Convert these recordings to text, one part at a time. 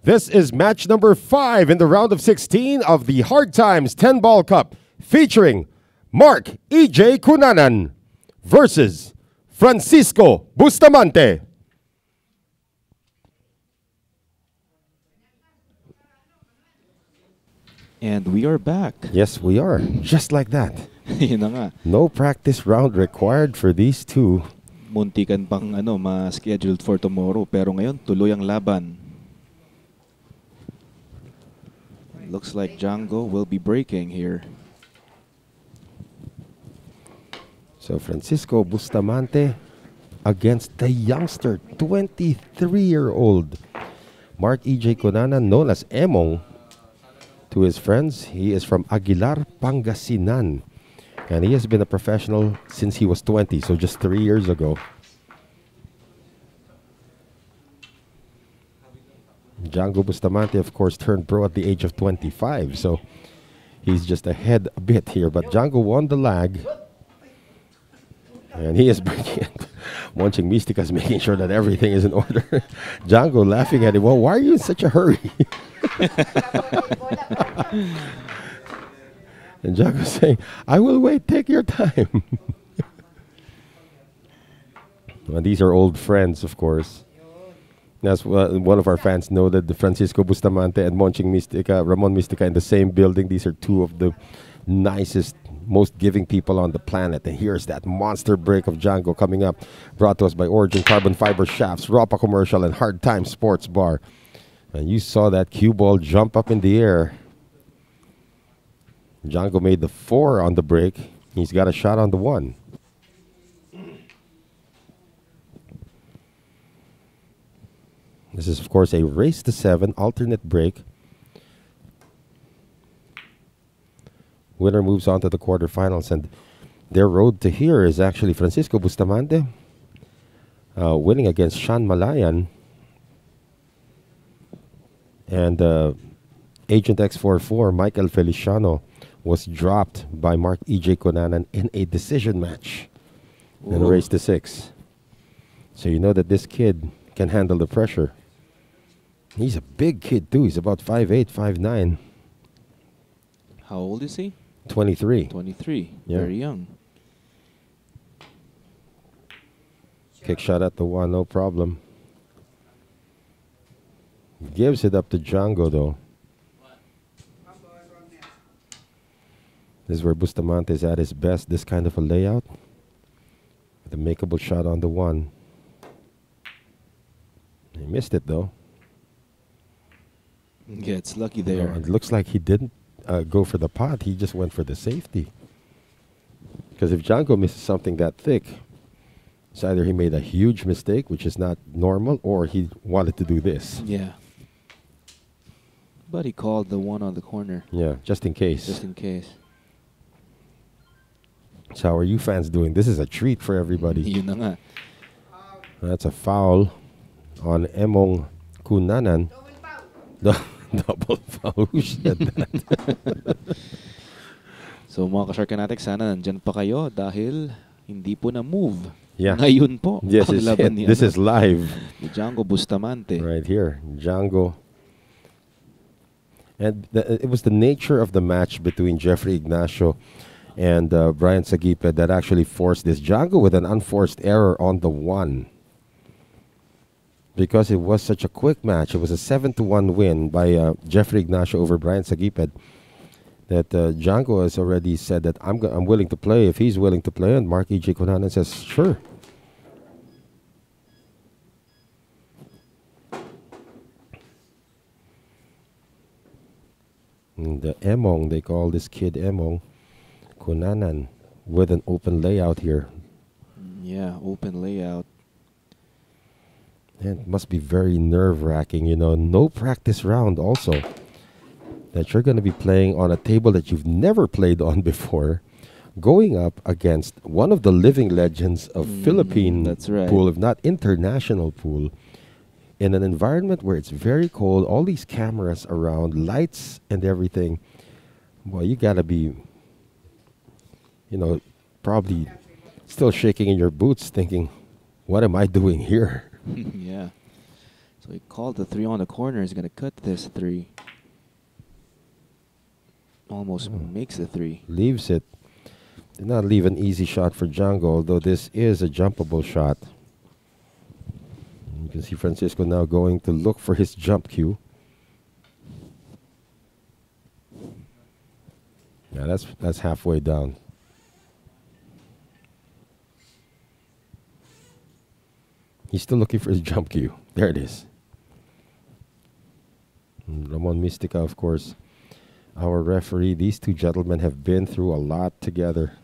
This is match number 5 in the round of 16 of the Hard Times 10-Ball Cup, featuring Marc Ejay Cunanan versus Francisco Bustamante. And we are back. Yes, we are. Just like that. Yun na nga. No practice round required for these two. Muntikan pang ma-scheduled for tomorrow. Pero ngayon, tuloy ang laban. Looks like Django will be breaking here. So Francisco Bustamante against the youngster, 23-year-old Marc Ejay Cunanan, known as Emong to his friends. He is from Aguilar, Pangasinan. And he has been a professional since he was 20, so just 3 years ago. Django Bustamante, of course, turned pro at the age of 25, so he's just ahead a bit here. But Django won the lag, and he is breaking it. Munching Mystica is making sure that everything is in order. Django laughing at him. Well, why are you in such a hurry? And Django saying, I will wait, take your time. Well, these are old friends, of course. As one of our fans noted, the Francisco Bustamante and Munching Mystica, Ramon Mystica in the same building. These are two of the nicest, most giving people on the planet. And here's that monster break of Django coming up, brought to us by Origin Carbon Fiber Shafts, Ropa Commercial, and Hard Time Sports Bar. And you saw that cue ball jump up in the air. Django made the 4 on the break. He's got a shot on the 1. This is, of course, a race to 7 alternate break. Winner moves on to the quarterfinals, and their road to here is actually Francisco Bustamante winning against Sean Malayan, and Agent X44 Michael Feliciano was dropped by Marc Ejay Cunanan in a decision match in a race to 6. So you know that this kid can handle the pressure. He's a big kid too. He's about 5'8", 5'9". How old is he? 23. 23. Yeah. Very young. Kick shot at the 1, no problem. Gives it up to Django though. This is where Bustamante is at his best, this kind of a layout. With a makeable shot on the 1. He missed it though. Gets lucky there. It looks like he didn't go for the pot, he just went for the safety. Because if Django misses something that thick, it's either he made a huge mistake, which is not normal, or he wanted to do this. Yeah. But he called the 1 on the corner. Yeah, just in case. Just in case. So how are you fans doing? This is a treat for everybody. Yun na nga. That's a foul on Emong Cunanan. Double foul. Who said that? So mga ka-Sharkanatics, sana nandyan pa kayo dahil hindi po na-move. Yeah. Ngayon po. Yes, this is live. Django Bustamante. Right here. Django. And it was the nature of the match between Jeffrey Ignacio and Brian Sagipe that actually forced this. Django with an unforced error on the 1. Because it was such a quick match. It was a 7-1 win by Jeffrey Ignacio over Brian Sagipe. That Django has already said that I'm willing to play if he's willing to play. And Marc Ejay Cunanan says, sure. And the Emong, they call this kid Emong Cunanan, with an open layout here. Yeah, open layout. And it must be very nerve-wracking, you know. No practice round also. That you're going to be playing on a table that you've never played on before, going up against one of the living legends of Philippine pool, if not international pool, in an environment where it's very cold, all these cameras around, lights and everything. Well, you got to be, you know, probably still shaking in your boots thinking, what am I doing here? Yeah. So he called the 3 on the corner. He's going to cut this 3. Almost makes the 3. Leaves it. Did not leave an easy shot for Django, although this is a jumpable shot. You can see Francisco now going to look for his jump cue. Yeah, that's halfway down. He's still looking for his jump cue. There it is. And Ramon Mystica, of course, our referee. These two gentlemen have been through a lot together.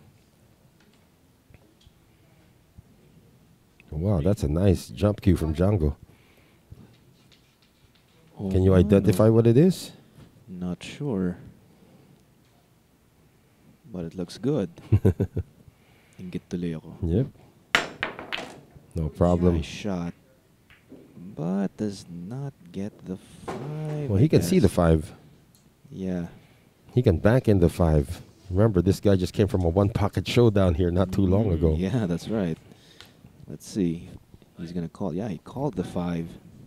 Wow, that's a nice jump cue from Django. Oh, Can you identify what it is? Not sure. But it looks good. Inggit tuloy ako. Yep. No problem. Nice shot. But does not get the 5. Well, he can see the 5. Yeah. He can back in the 5. Remember, this guy just came from a one-pocket showdown here not too long ago. Yeah, that's right. Let's see. He's going to call. Yeah, he called the 5.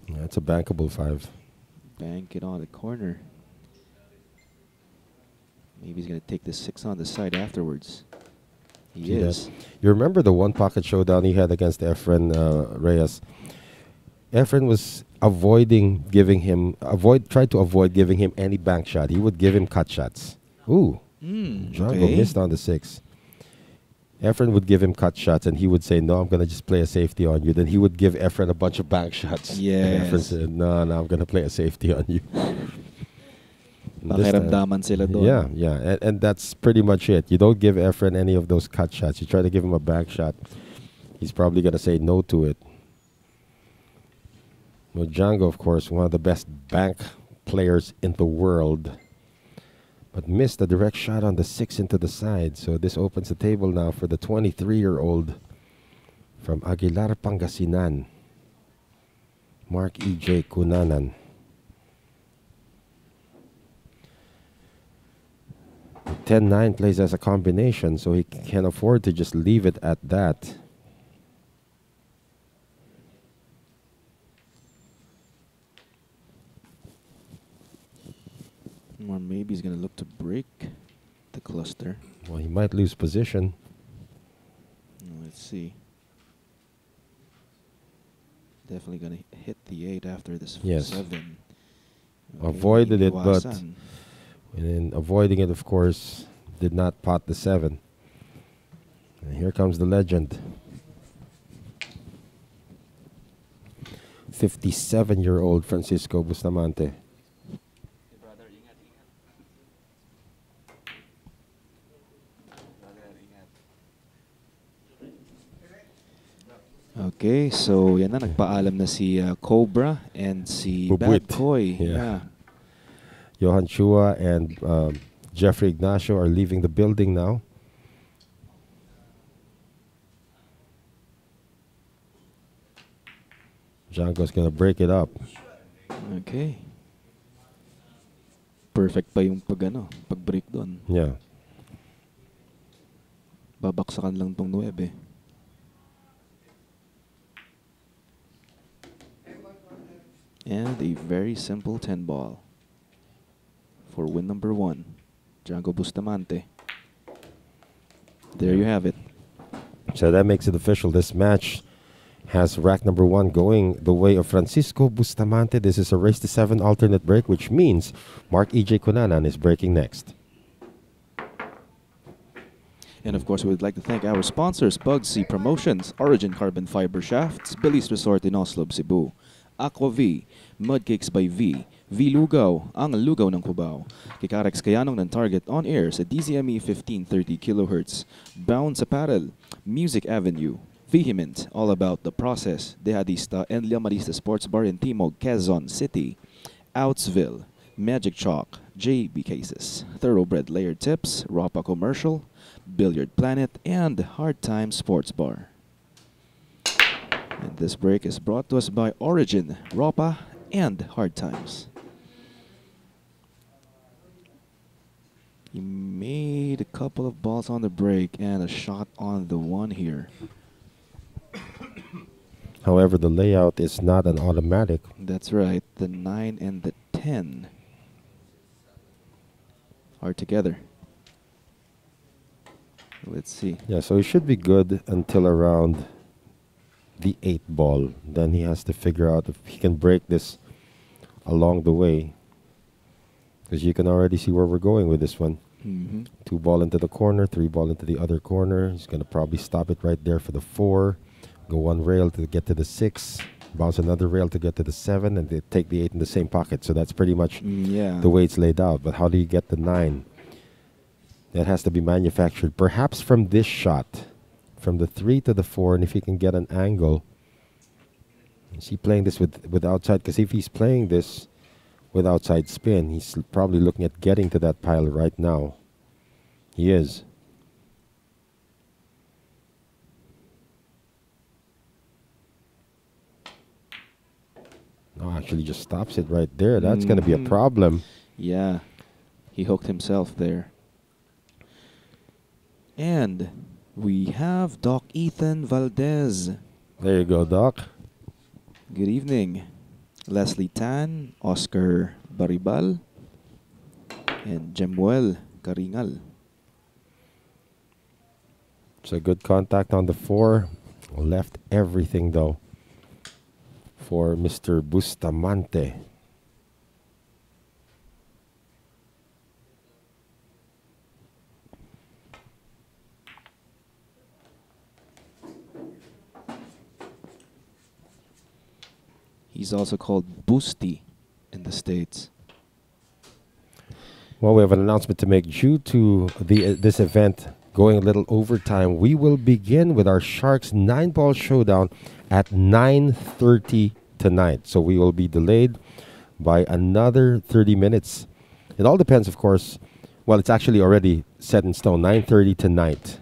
That's a bankable 5. Bank it on the corner. Maybe he's going to take the 6 on the side afterwards. He See is. that? You remember the one-pocket showdown he had against Efren Reyes? Efren was tried to avoid giving him any bank shot. He would give him cut shots. Ooh. Django missed on the 6. Efren would give him cut shots, and he would say, "No, I'm going to just play a safety on you." Then he would give Efren a bunch of bank shots. Yes. And Efren said, No, I'm going to play a safety on you. Pakiramdaman sila doon. Yeah. And that's pretty much it. You don't give Efren any of those cut shots. You try to give him a bank shot. He's probably going to say no to it. Well, Django, of course, one of the best bank players in the world, but missed a direct shot on the 6 into the side. So this opens the table now for the 23-year-old from Aguilar, Pangasinan, Marc Ejay Cunanan. 10-9 plays as a combination, so he can afford to just leave it at that. Or maybe he's going to look to break the cluster. Well, he might lose position. Let's see. Definitely going to hit the 8 after this 7. Okay, Avoided it, but iwasan. in avoiding it, of course, did not pot the 7. And here comes the legend. 57-year-old Francisco Bustamante. Okay, so yan na, nagpaalam na si Cobra and si Bubuit. Bad Koy. Yeah. Johan Chua and Jeffrey Ignacio are leaving the building now. Django's gonna break it up. Okay. Perfect pa yung pag-break doon. Yeah. Babaksakan lang tong 9. And a very simple 10 ball for win number 1, Django Bustamante. There you have it. So that makes it official. This match has rack number 1 going the way of Francisco Bustamante. This is a race to 7 alternate break, which means Marc Ejay Cunanan is breaking next. And of course, we would like to thank our sponsors, Bugsy Promotions, Origin Carbon Fiber Shafts, Billy's Resort in Oslo, Cebu, Aqua V, Mudcakes by V, V-Lugaw, ang lugaw ng Cubao, Kikarex Kayanong ng Target on air sa DZME 1530 kHz, Bounce Apparel, Music Avenue, Vehement, all about the process, Dehadista and Llamarista Sports Bar in Timog, Quezon City, Outsville, Magic Chalk, JB Cases, Thoroughbred Layered Tips, Rapa Commercial, Billiard Planet, and Hard Time Sports Bar. And this break is brought to us by Origin, Ropa, and Hard Times. He made a couple of balls on the break and a shot on the 1 here. However, the layout is not an automatic. That's right. The 9 and the 10 are together. Let's see. Yeah, so he should be good until around the 8th ball. Then he has to figure out if he can break this along the way. Because you can already see where we're going with this one. 2 ball into the corner, 3 ball into the other corner. He's going to probably stop it right there for the 4. Go 1 rail to get to the 6. Bounce another rail to get to the 7. And they take the 8 in the same pocket. So that's pretty much the way it's laid out. But how do you get the 9? That has to be manufactured. Perhaps from this shot. From the 3 to the 4. And if he can get an angle. Is he playing this with outside? Because if he's playing this with outside spin, he's probably looking at getting to that pile right now. He is. No, actually just stops it right there. That's going to be a problem. Yeah, he hooked himself there. And we have Doc Ethan Valdez. There you go, Doc. Good evening. Leslie Tan, Oscar Baribal, and Jemuel Caringal. It's a good contact on the 4. Left everything, though, for Mr. Bustamante. He's also called Boosty in the States. Well, we have an announcement to make. Due to this event going a little overtime, we will begin with our Sharks 9-ball showdown at 9:30 tonight. So we will be delayed by another 30 minutes. It all depends, of course. Well, it's actually already set in stone. 9:30 tonight.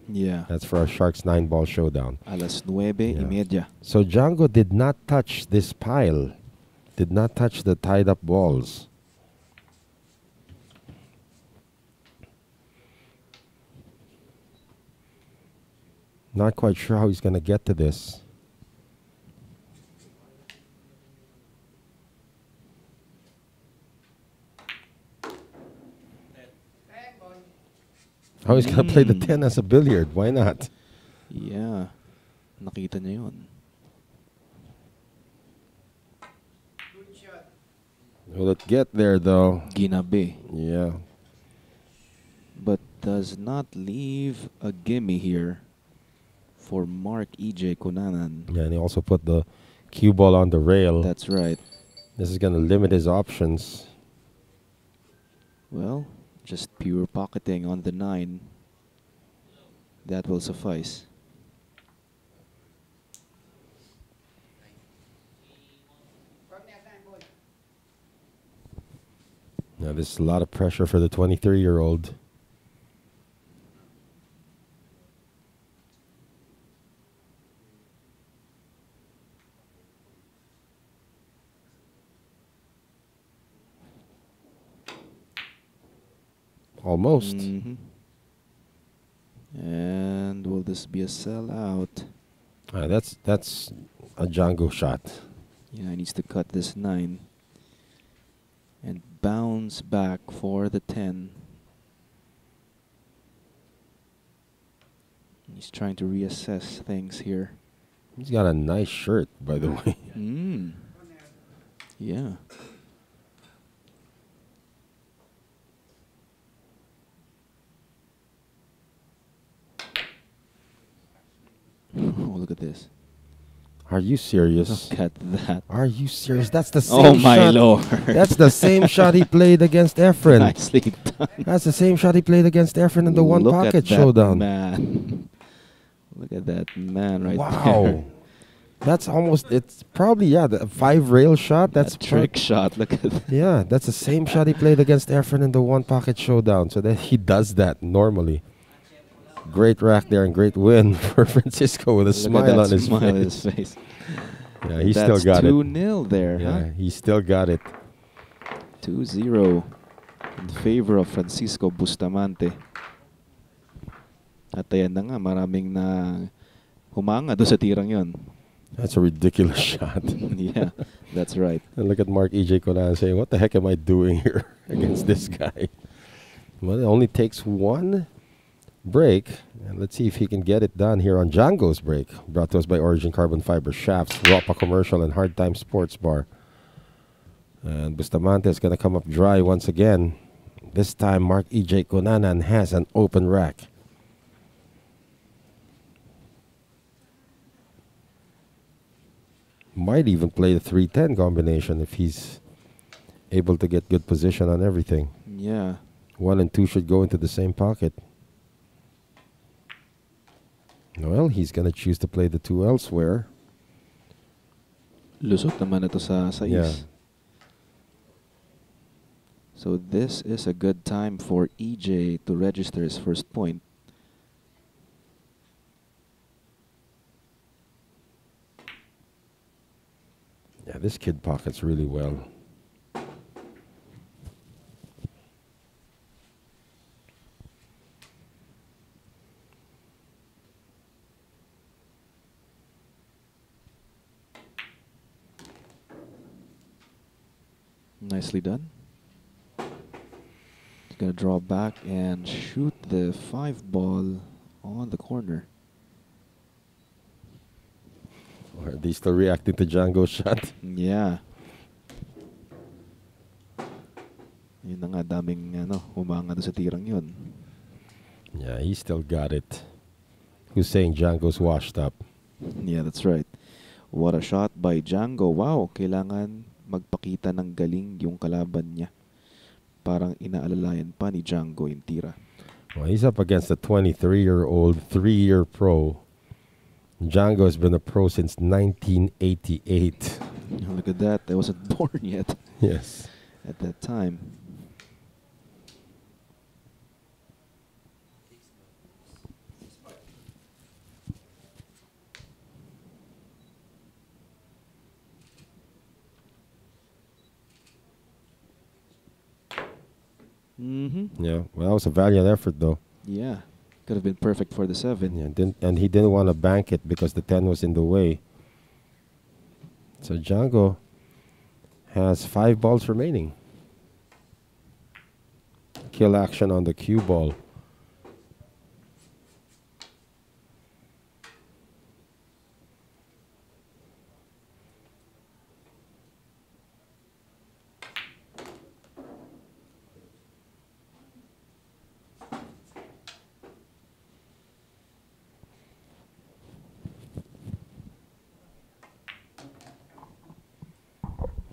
Yeah. That's for our Sharks 9-ball showdown. Alas 9:30. So Django did not touch this pile. Did not touch the tied up balls. Not quite sure how he's going to get to this. How he's going to play the 10 as a billiard. Why not? Yeah. Nakita niya yun. Will it get there, though? Ginabi. Yeah. But does not leave a gimme here for Marc Ejay Cunanan. Yeah, and he also put the cue ball on the rail. That's right. This is going to limit his options. Well, just pure pocketing on the 9. That will suffice. Now, this is a lot of pressure for the 23-year-old. Almost. And will this be a sellout? That's a Django shot. Yeah, he needs to cut this 9 and bounce back for the 10. He's trying to reassess things here. He's got a nice shirt, by the way. Yeah. Oh, look at this. Are you serious? Look at that. Are you serious? That's the same Oh my shot. lord. That's the same shot he played against Efren. Nicely done. That's the same shot he played against Efren in the one Look pocket at that showdown. Man. Look at that man right there. Wow. That's almost, it's probably, yeah, the 5 rail shot. That's that trick shot. Look at that. Yeah, that's the same shot he played against Efren in the one pocket showdown. So that he does that normally. Great rack there and great win for Francisco with a smile on his face. Yeah, he still got it. 2-0 there. Yeah, Huh? he still got it. 2-0 in favor of Francisco Bustamante. At ayan na nga, maraming na humanga doon sa tirang yon. That's a ridiculous shot. Yeah, that's right. And look at Marc Ejay Cunanan saying, "What the heck am I doing here against this guy?" Well, it only takes one break, and let's see if he can get it done here on Django's break. Brought to us by Origin Carbon Fiber Shafts, Ropa Commercial, and Hard Time Sports Bar. And Bustamante is going to come up dry once again. This time, Marc Ejay Cunanan has an open rack. Might even play the 3-10 combination if he's able to get good position on everything. Yeah. 1 and 2 should go into the same pocket. Well, he's going to choose to play the 2 elsewhere. Lusot naman ito sa sais. Yeah. So this is a good time for EJ to register his first point. Yeah, this kid pockets really well. Nicely done. He's going to draw back and shoot the 5 ball on the corner. Or are they still reacting to Django's shot? Yeah. Yun na nga, daming humanga doon sa tirang yun. Yeah, he still got it. Who's saying Django's washed up? Yeah, that's right. What a shot by Django. Wow, kailangan magpakita ng galing yung kalaban niya. Parang inaalalayan pa ni Django yung tira. Well, he's up against a 23-year-old, 3-year pro. Django has been a pro since 1988. Look at that. I wasn't born yet. Yes. At that time. Yeah, well, that was a valiant effort, though. Yeah. Could have been perfect for the 7. Yeah, and he didn't want to bank it because the 10 was in the way. So Django has 5 balls remaining. Kill action on the cue ball.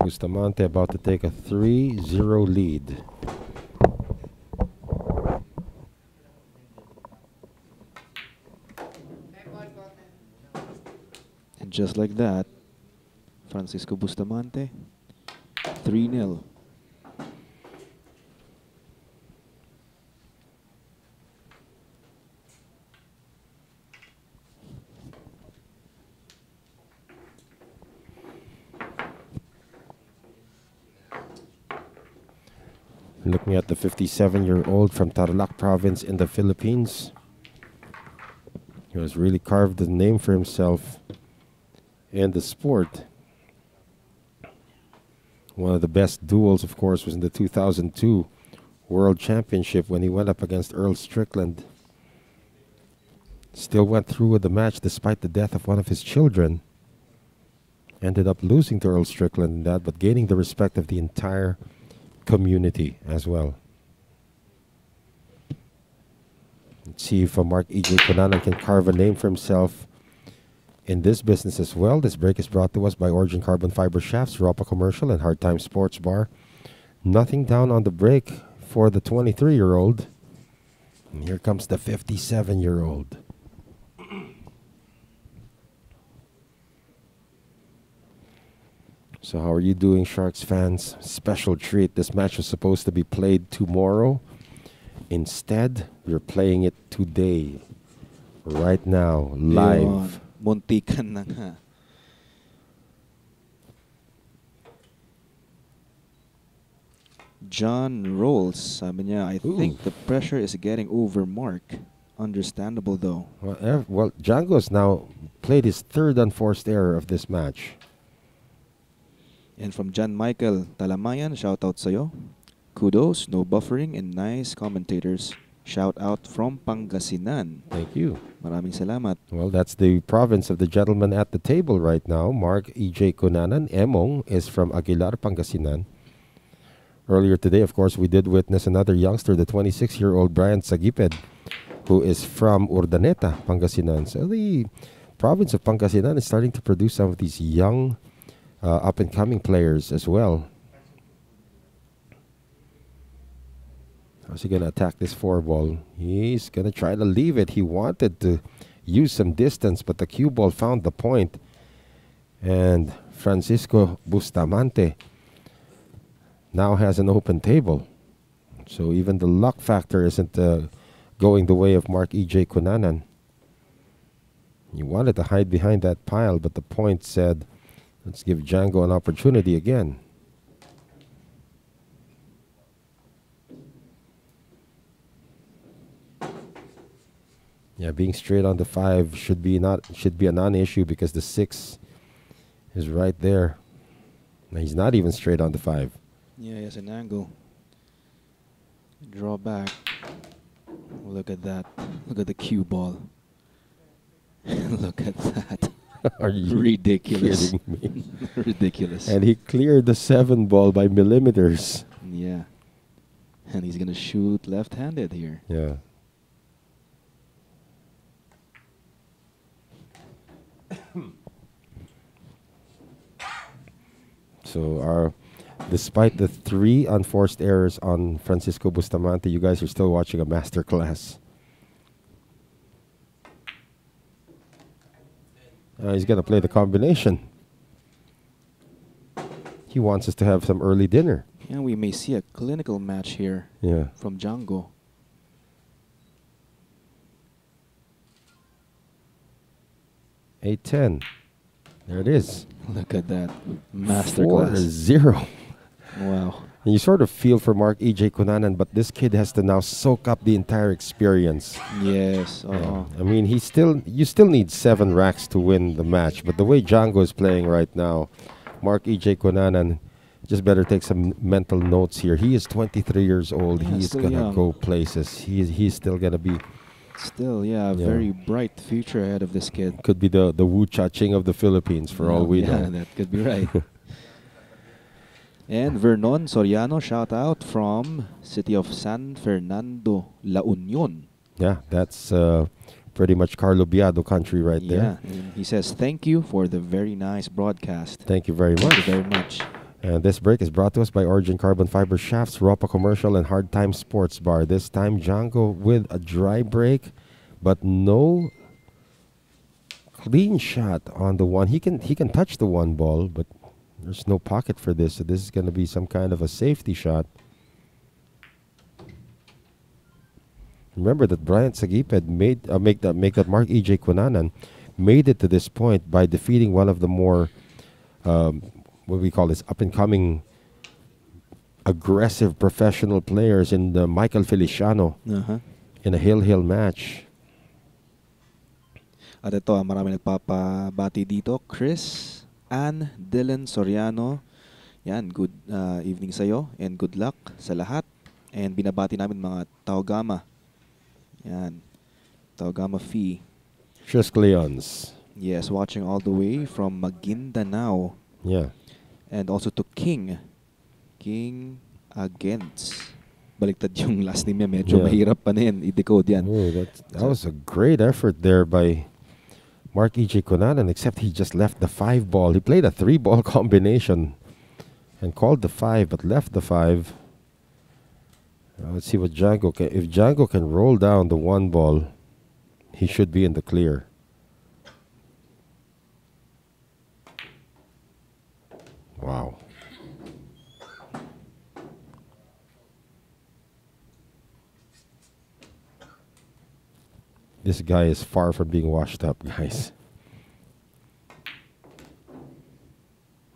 Bustamante about to take a 3-0 lead. And just like that, Francisco Bustamante, 3-0. Looking at the 57-year-old from Tarlac province in the Philippines. He has really carved a name for himself in the sport. One of the best duels, of course, was in the 2002 World Championship when he went up against Earl Strickland. Still went through with the match despite the death of one of his children. Ended up losing to Earl Strickland in that, but gaining the respect of the entire community as well. Let's see if Marc Ejay Cunanan can carve a name for himself in this business as well. This break is brought to us by Origin Carbon Fiber Shafts, Ropa Commercial, and Hard Time Sports Bar. Nothing down on the break for the 23-year-old. And here comes the 57-year-old. So how are you doing, Sharks fans? Special treat. This match was supposed to be played tomorrow. Instead, we're playing it today. Right now, live. Muntikan na nga. John rolls. Sabi niya, I think the pressure is getting over Mark. Understandable though. Well, Django has now played his third unforced error of this match. And from John Michael Talamayan, shout out sa'yo. Kudos, no buffering, and nice commentators. Shout out from Pangasinan. Thank you. Maraming salamat. Well, that's the province of the gentleman at the table right now. Marc Ejay Cunanan. Emong is from Aguilar, Pangasinan. Earlier today, of course, we did witness another youngster, the 26-year-old Brian Sagiped, who is from Urdaneta, Pangasinan. So the province of Pangasinan is starting to produce some of these young, up-and-coming players as well. How's he going to attack this 4-ball? He's going to try to leave it. He wanted to use some distance, but the cue ball found the point. And Francisco Bustamante now has an open table. So even the luck factor isn't going the way of Marc Ejay Cunanan. He wanted to hide behind that pile, but the point said, let's give Django an opportunity again. Yeah, being straight on the 5 should be a non-issue because the 6 is right there. Now he's not even straight on the 5. Yeah, he has an angle. Draw back. Look at that. Look at the cue ball. Look at that. Are you ridiculous? kidding me? Ridiculous. And he cleared the 7 ball by millimeters. Yeah. And he's gonna shoot left-handed here. Yeah. So despite the 3 unforced errors on Francisco Bustamante, you guys are still watching a master class. He's going to play the combination. He wants us to have some early dinner. Yeah, we may see a clinical match here. Yeah. From Django. $8-10. There it is. Look at that. Masterclass. 4-0. Wow. And you sort of feel for Marc Ejay Cunanan, but this kid has to now soak up the entire experience. Yes. Yeah. I mean, you still need 7 racks to win the match, but the way Django is playing right now, Marc Ejay Cunanan just better take some mental notes here. He is 23 years old. Yeah, He's going to go places. He's still going to be... Still, yeah, a very bright future ahead of this kid. Could be the Wu Cha-Ching of the Philippines for all we know. Yeah, that could be right. And Vernon Soriano, shout out from city of San Fernando, La Union. Yeah, that's pretty much Carlo Biado country right there. Yeah, and he says, thank you for the very nice broadcast. Thank you very much. Thank you very much. And this break is brought to us by Origin Carbon Fiber Shafts, Ropa Commercial, and Hard Time Sports Bar. This time, Django with a dry break, but no clean shot on the 1. He can touch the 1 ball, but there's no pocket for this, so this is going to be some kind of a safety shot. Remember that Brian Sagiped make that Marc Ejay Cunanan made it to this point by defeating one of the more what we call this up-and-coming aggressive professional players in the Michael Feliciano in a hill match. At ito, marami nagpapabati dito. Chris, Ann, Dylan Soriano. Yan, good evening sa'yo and good luck sa lahat. And binabati namin mga Taogama. Yan, Taogama Fee. Trisk Leons. Yes, watching all the way from Maguindanao. Yeah. And also to King Agents. Baliktad yung last name niya. Medyo mahirap pa na yan. I-decode yan. Oh, that was a great effort there by Marc Ejay Cunanan, except he just left the 5 ball. He played a 3-ball combination and called the 5, but left the 5. Let's see what Django can... If Django can roll down the 1 ball, he should be in the clear. Wow. This guy is far from being washed up, guys.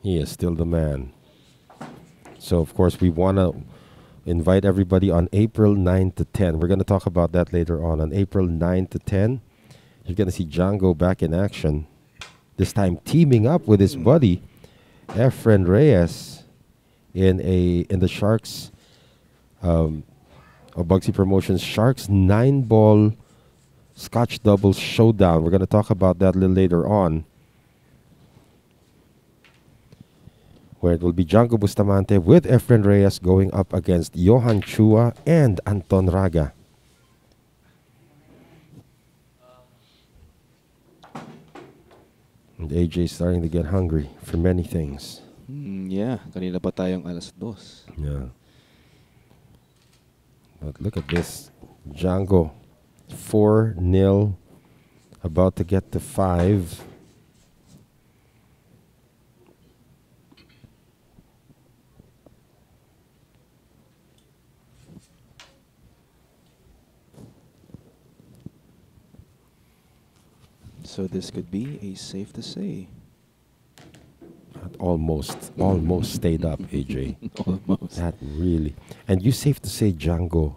He is still the man. So, of course, we want to invite everybody on April 9 to 10. We're going to talk about that later on. On April 9 to 10, you're going to see Django back in action. This time teaming up with his buddy, Efren Reyes, in the Sharks, of Bugsy Promotions Sharks 9-ball Scotch doubles showdown. We're going to talk about that a little later on, where it will be Django Bustamante with Efren Reyes going up against Johan Chua and Anton Raga. And AJ starting to get hungry for many things. Yeah, kanina pa tayong 2:00. Yeah. But look at this. Django, 4-0, about to get to 5. So this could be a safe to say. Almost stayed up, AJ. Almost. That really. And you safe to say Django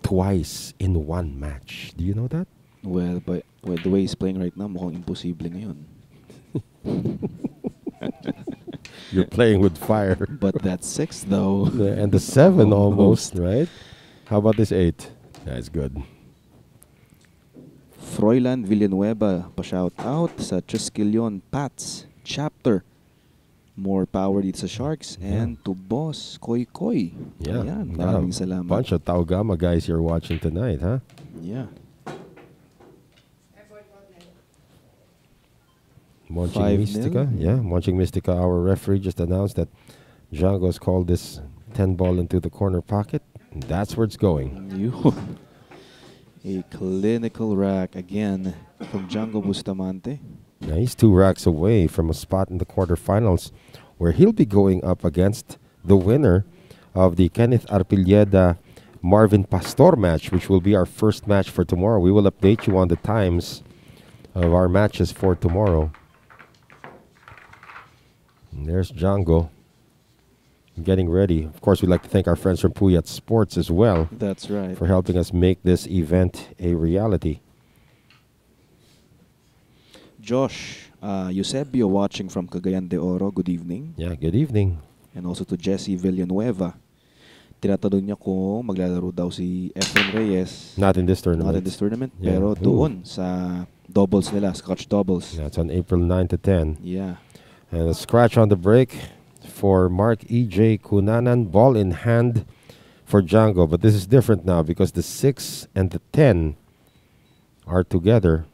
twice in one match. Do you know that? Well, but the way he's playing right now, mukhang imposible ngayon. You're playing with fire. But that's 6 though. And the 7 almost, right? How about this 8? That's good. Froilan Villanueva pa-shout out sa Triskelion Pats chapter. More power dito sa Sharks. And to Boss Koy Koy. Yeah. Ayan, maraming salamat. Bunch of Taugama guys here watching tonight, huh? Yeah. Munching 5-0. Mystica. Yeah, Munching Mystica, our referee just announced that Django has called this 10 ball into the corner pocket. And that's where it's going. A clinical rack again from Django Bustamante. Now he's 2 racks away from a spot in the quarterfinals where he'll be going up against the winner of the Kenneth Arpilleda Marvin Pastor match, which will be our first match for tomorrow. We will update you on the times of our matches for tomorrow. And there's Django getting ready. Of course, we'd like to thank our friends from Puyat Sports as well. That's right. For helping us make this event a reality. Josh Eusebio watching from Cagayan de Oro. Good evening. Yeah, good evening. And also to Jesse Villanueva. Tinatanong niya kung maglalaro daw si Efren Reyes. Not in this tournament. Not in this tournament, Yeah. pero doon sa doubles nila, Scotch doubles. Yeah, it's on April 9 to 10. Yeah. And a scratch on the break for Marc Ejay Cunanan. Ball in hand for Django. But this is different now because the 6 and the 10 are together.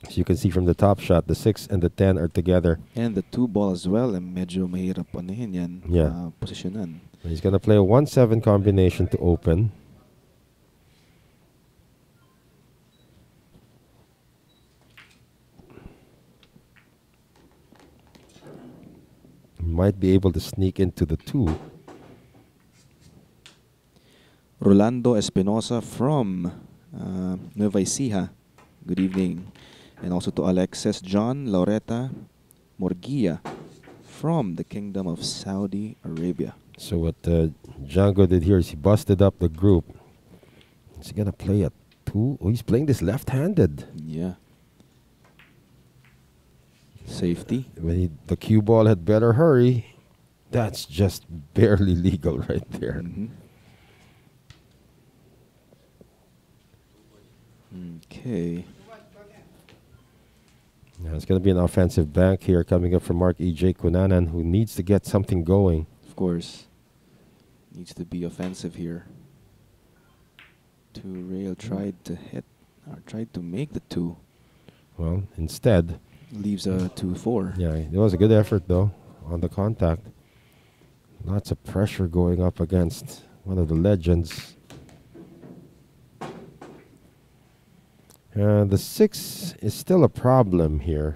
As you can see from the top shot, the 6 and the 10 are together. And the 2 ball as well. Medyo mahirap yan. Yeah. Posisyonan. He's going to play a 1-7 combination to open. Might be able to sneak into the 2. Rolando Espinosa from Nueva Ecija. Good evening. And also to Alexis John Laureta Morgia from the Kingdom of Saudi Arabia. So what Django did here is he busted up the group. Is he going to play a 2? Oh, he's playing this left-handed. Yeah. Safety. When the cue ball had better hurry. That's just barely legal right there. Okay. Yeah, it's going to be an offensive bank here coming up from Marc Ejay Cunanan, who needs to get something going. Of course. Needs to be offensive here. 2 rail tried to hit, or tried to make the 2. Well, instead. Leaves a 2-4. Yeah, it was a good effort, though, on the contact. Lots of pressure going up against one of the legends. The 6 is still a problem here.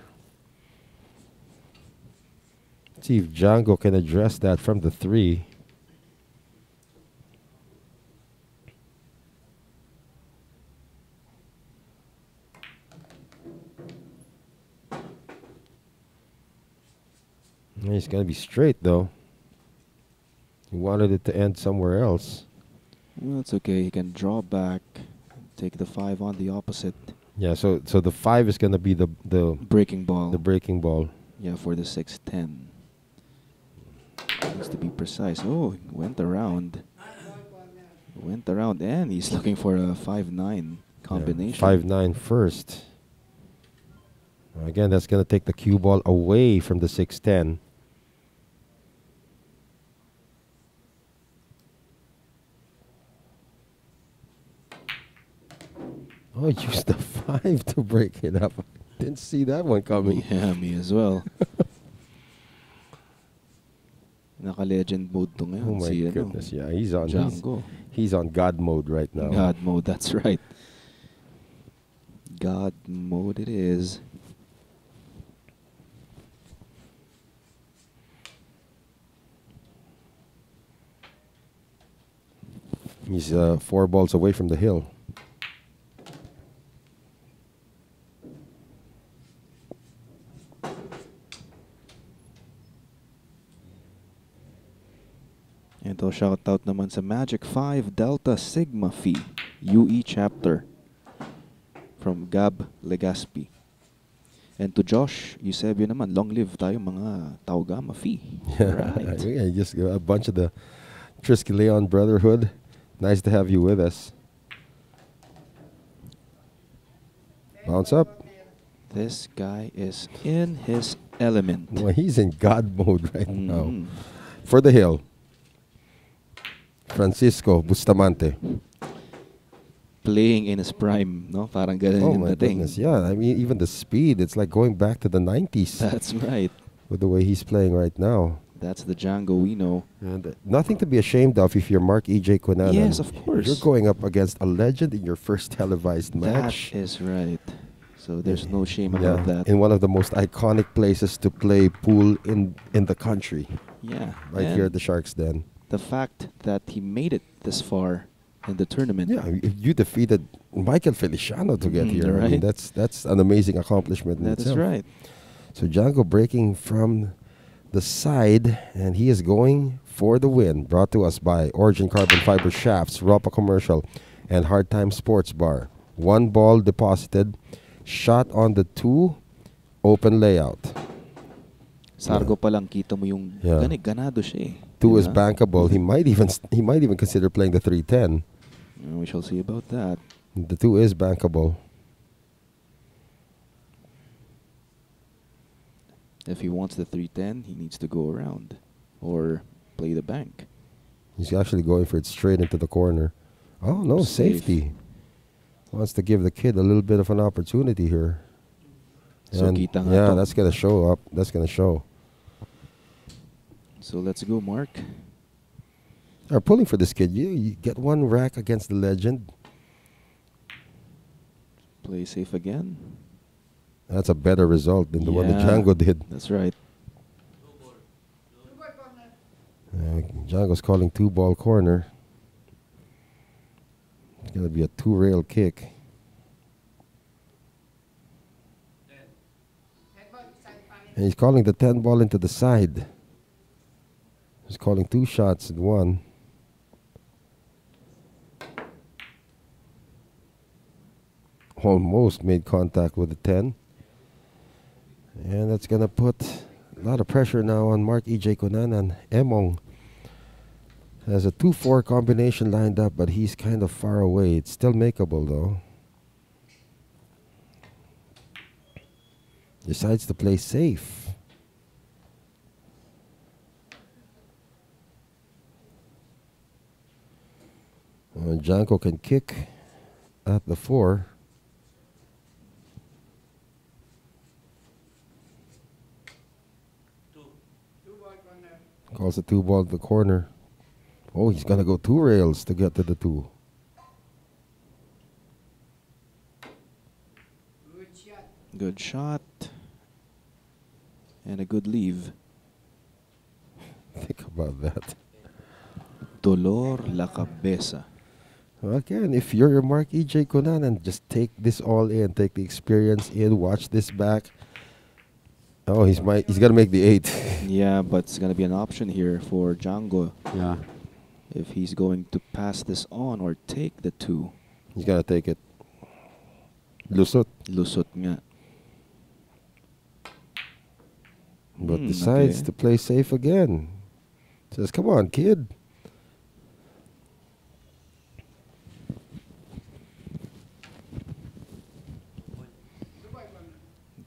Let's see if Django can address that from the 3. He's going to be straight, though. He wanted it to end somewhere else. Well, it's okay. He can draw back, take the 5 on the opposite. Yeah, so the 5 is gonna be the Breaking ball. the breaking ball. Yeah, for the 6-10. Needs to be precise. Oh, went around. Went around, and he's looking for a 5-9 combination. 5-9 first. Again, that's gonna take the cue ball away from the 6-10. Oh, use the 5 to break it up. Didn't see that one coming. Yeah, me as well. Naka-legend mode to ngayon. Oh my si, goodness, yeah, he's on Django. he's on God mode right now. God mode, that's right. God mode it is. He's 4 balls away from the hill. Ito, shoutout naman sa Magic 5 Delta Sigma Phi UE chapter from Gab Legaspi. And to Josh Eusebio naman, long live tayo mga Tau Gamma Phi. Right. Yeah, just a bunch of the Trisky Leon Brotherhood. Nice to have you with us. Bounce up. This guy is in his element. Well, he's in God mode right now. Mhm. For the hill, Francisco Bustamante. Playing in his prime, no? Parang ganun Oh yung my dating. goodness, yeah. I mean, even the speed, it's like going back to the 90s That's right. with the way he's playing right now. That's the Django we know. And nothing to be ashamed of if you're Marc Ejay Cunanan. Yes, of course. You're going up against a legend in your first televised match. That is right. So there's no shame about that. In one of the most iconic places to play pool in the country. Yeah. Right and here at the Sharks Den. the fact that he made it this far in the tournament. Yeah, you defeated Michael Feliciano to get here. I mean, Right. that's an amazing accomplishment in That is itself. right. So Django breaking from the side, and he is going for the win. Brought to us by Origin Carbon Fiber Shafts, Ropa Commercial, and Hard Time Sports Bar. 1 ball deposited, shot on the 2, open layout. Sargo pa lang kita mo yung Yeah. ganado siya eh. 2 is Diba? bankable. He might even consider playing the 310. We shall see about that. The 2 is bankable. If he wants the 310, he needs to go around or play the bank. He's actually going for it straight into the corner. Oh, no, Safe. safety. Wants to give the kid a little bit of an opportunity here. So And kita nga yeah, to. that's going to show up. That's going to show. So let's go, Mark. Are pulling for this kid. You get 1 rack against the legend. Play safe again. That's a better result than the one that Yeah. Django did. That's right. Django's calling 2-ball corner. It's going to be a 2-rail kick. And he's calling the 10 ball into the side. He's calling 2 shots in 1. Almost made contact with the 10. And that's going to put a lot of pressure now on Marc Ejay Cunanan. Emong has a 2-4 combination lined up, but he's kind of far away. It's still makeable, though. Decides to play safe. Janko can kick at the 4. Calls a 2-ball to the corner. Oh, he's going to go 2 rails to get to the 2. Good shot. And a good leave. Think about that. Dolor la cabeza. Again, if you're Marc Ejay Cunanan, just take this all in. Take the experience in. Watch this back. Oh, he's gonna make the 8. Yeah, but it's gonna be an option here for Django Yeah. if he's going to pass this on or take the 2. He's gonna take it. Lusot. Lusot nga. But decides to play safe again. Says, come on, kid.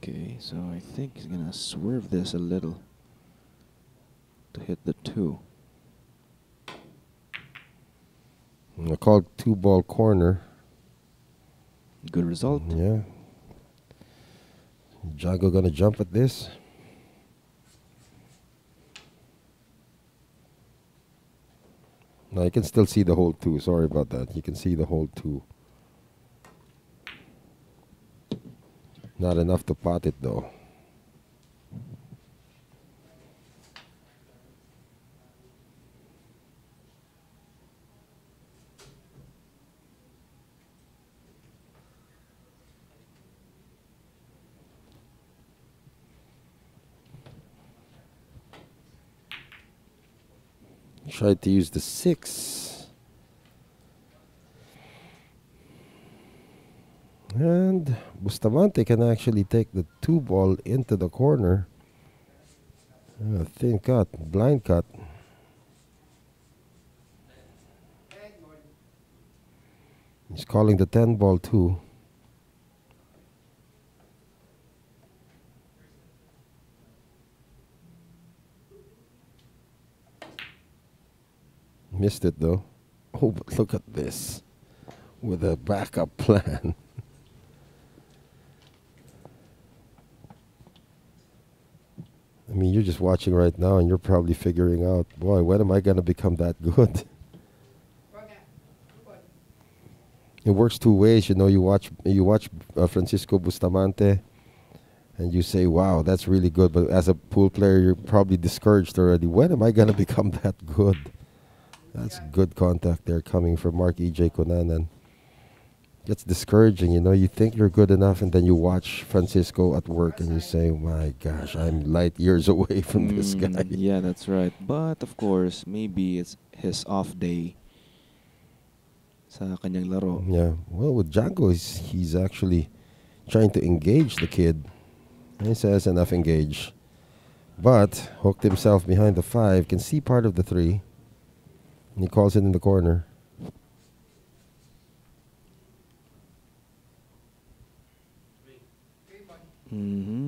Okay, so I think he's gonna swerve this a little to hit the 2. I called 2-ball corner. Good result. Yeah. Django gonna jump at this. No, you can still see the whole 2. Sorry about that. You can see the whole 2. Not enough to pot it though. Tried to use the 6. And Bustamante can actually take the 2-ball into the corner. Thin cut, blind cut. He's calling the 10-ball too. Missed it though. Oh, but look at this. With a backup plan. I mean, you're just watching right now and you're probably figuring out, boy, when am I going to become that good? It works 2 ways. You know, you watch Francisco Bustamante and you say, wow, that's really good. But as a pool player, you're probably discouraged already. When am I going to become that good? That's good contact there coming from Marc Ejay Cunanan. It's discouraging, you know. You think you're good enough, and then you watch Francisco at work, and you say, "My gosh, I'm light years away from this guy." Yeah, that's right. But of course, maybe it's his off day sa kanyang laro. Yeah. Well, with Django, he's actually trying to engage the kid. And he says enough engage, but hooked himself behind the 5. Can see part of the 3. And he calls it in the corner.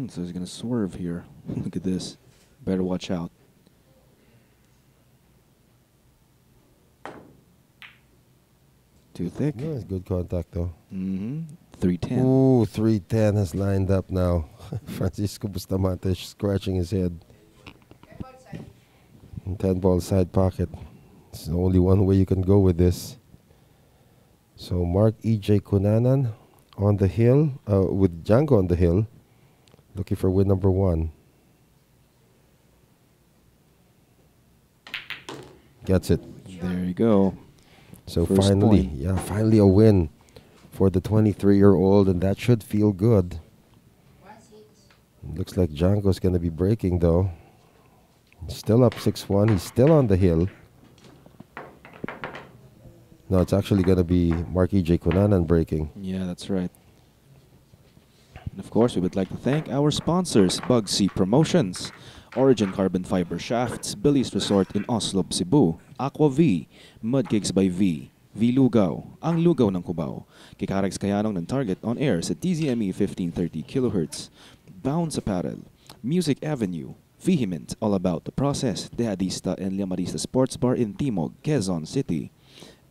So he's gonna swerve here. Look at this. Better watch out. Too thick. Nice, good contact though. 310. Ooh, 310 has lined up now. Francisco Bustamante is scratching his head. 10-ball side pocket. It's the only one way you can go with this. So Marc Ejay Cunanan on the hill, with Django on the hill, looking for win number 1. Gets it. There you go. So First finally, point. finally a win for the 23-year-old, and that should feel good. Looks like Django's going to be breaking though. Still up 6-1. He's still on the hill. No, it's actually going to be Marc Ejay Cunanan breaking. Yeah, that's right. And of course, we would like to thank our sponsors, Bugsy Promotions, Origin Carbon Fiber Shafts, Billiards Resort in Oslo, Cebu, Aqua V, Mudcakes by V, V Lugaw, ang lugaw ng Cubao, Kikarex Kayanong ng Target on air sa TZME 1530 kHz, Bounce Apparel, Music Avenue, Vehement, all about the process, Dehadista and Llamarista Sports Bar in Timog, Quezon City,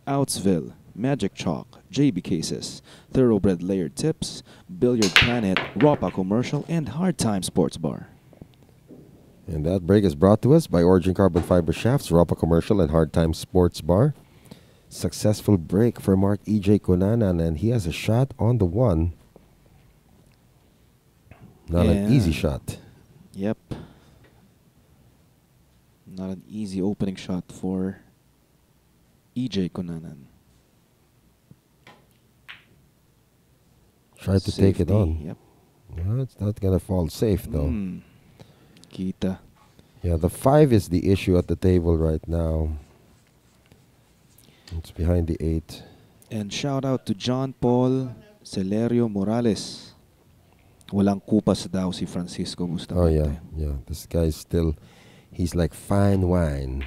Outsville, Magic Chalk, JB Cases, Thoroughbred Layered Tips, Billiard Planet, Ropa Commercial, and Hard Time Sports Bar. And that break is brought to us by Origin Carbon Fiber Shafts, Ropa Commercial, and Hard Time Sports Bar. Successful break for Marc Ejay Cunanan, and he has a shot on the 1. Not an easy shot. Yep. Not an easy opening shot for Ejay Cunanan. Tried to take it on. Yep. No, it's not going to fall safe, though. Kita. Yeah, the 5 is the issue at the table right now. It's behind the 8. And shout out to John Paul Celerio Morales. Walang kupas daw si Francisco Oh Bustamante. yeah, yeah. This guy's still, he's like fine wine.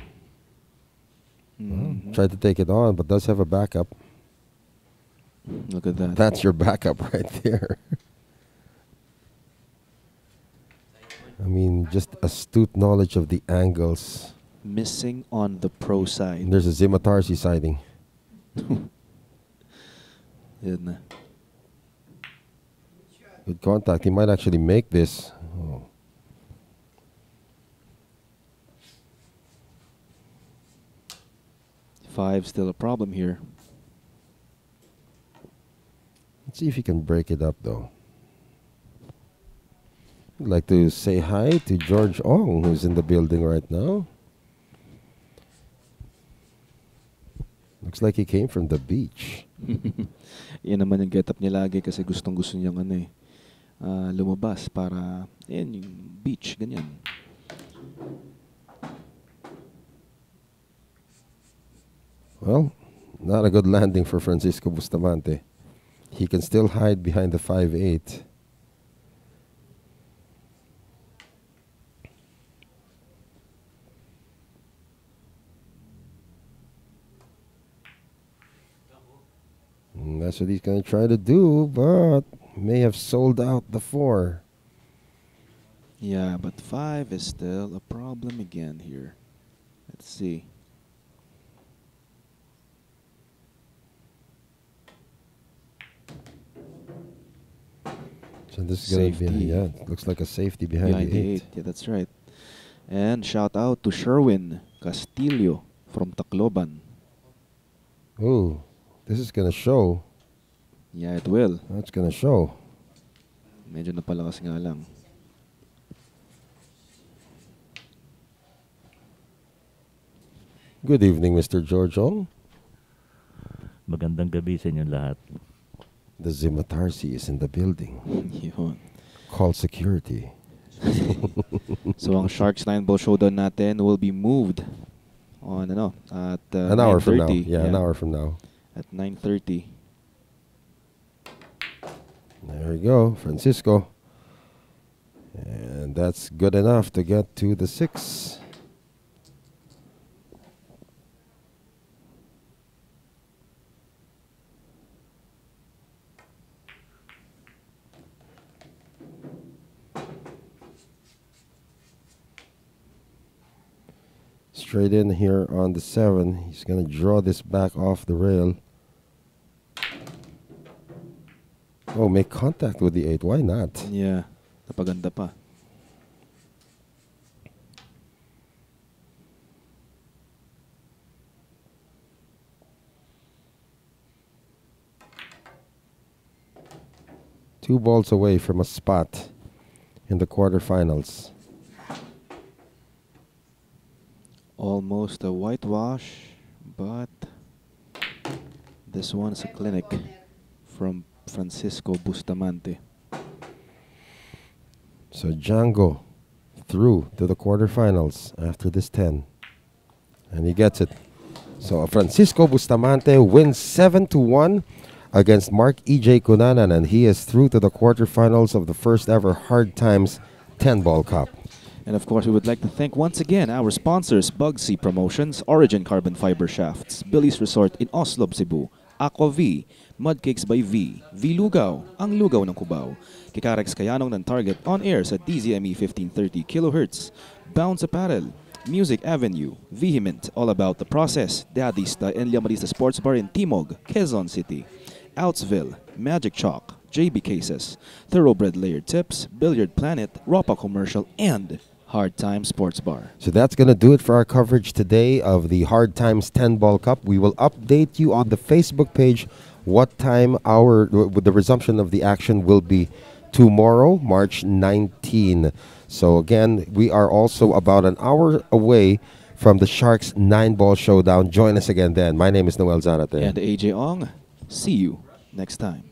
Tried to take it on, but does have a backup. Look at that. That's your backup right there. I mean, just astute knowledge of the angles. Missing on the pro side. And there's a Zimatarsi sighting. Yun na. Good contact. He might actually make this. Oh. Five still a problem here. Let's see if he can break it up, though. I'd like to say hi to George Ong, who's in the building right now. Looks like he came from the beach. Yan naman yung get up niya lagi kasi gustong-gusto niyang lumabas para yan yung beach, ganyan. Well, not a good landing for Francisco Bustamante. He can still hide behind the 5-8. And that's what he's going to try to do, but may have sold out the 4. Yeah, but 5 is still a problem again here. Let's see. So this is going to be, yeah, it looks like a safety behind the 8. Yeah, that's right. And shout out to Sherwin Castillo from Tacloban. Ooh, this is going to show. Yeah, it will. That's going to show. Medyo napalakas nga lang. Good evening, Mr. George Ong. Magandang gabi sa inyo lahat. The Zimatarsi is in the building. Yun. Call security. So ang Sharks 9-ball showdown natin will be moved on at an hour from now. 9:30. Yeah, an hour from now. At 9:30. There we go, Francisco. And that's good enough to get to the 6. Straight in here on the 7. He's going to draw this back off the rail. Oh, make contact with the 8. Why not? Yeah, napaganda pa. Two balls away from a spot in the quarterfinals. Almost a whitewash, but this one is a clinic from Francisco Bustamante. So Django through to the quarterfinals after this 10. And he gets it. So Francisco Bustamante wins 7-1 against Marc Ejay Cunanan, and he is through to the quarterfinals of the first ever Hard Times 10-ball cup. And of course, we would like to thank once again our sponsors, Bugsy Promotions, Origin Carbon Fiber Shafts, Billiards Resort in Oslo, Cebu, Aqua V, Mudcakes by V, V Lugaw, ang lugaw ng Cubao, Kikarex Kayanong ng Target on air sa DZME 1530 kHz, Bounce Apparel, Music Avenue, Vehement, All About the Process, Dadista and Llamarista Sports Bar in Timog, Quezon City, Outsville, Magic Chalk, JB Cases, Thoroughbred Layered Tips, Billiard Planet, Ropa Commercial, and Hard Times Sports Bar. So that's going to do it for our coverage today of the Hard Times 10-ball cup. We will update you on the Facebook page what time with the resumption of the action will be tomorrow, March 19. So again, we are also about an hour away from the Sharks 9-ball showdown. Join us again then. My name is Noel Zanate. And AJ Ong. See you next time.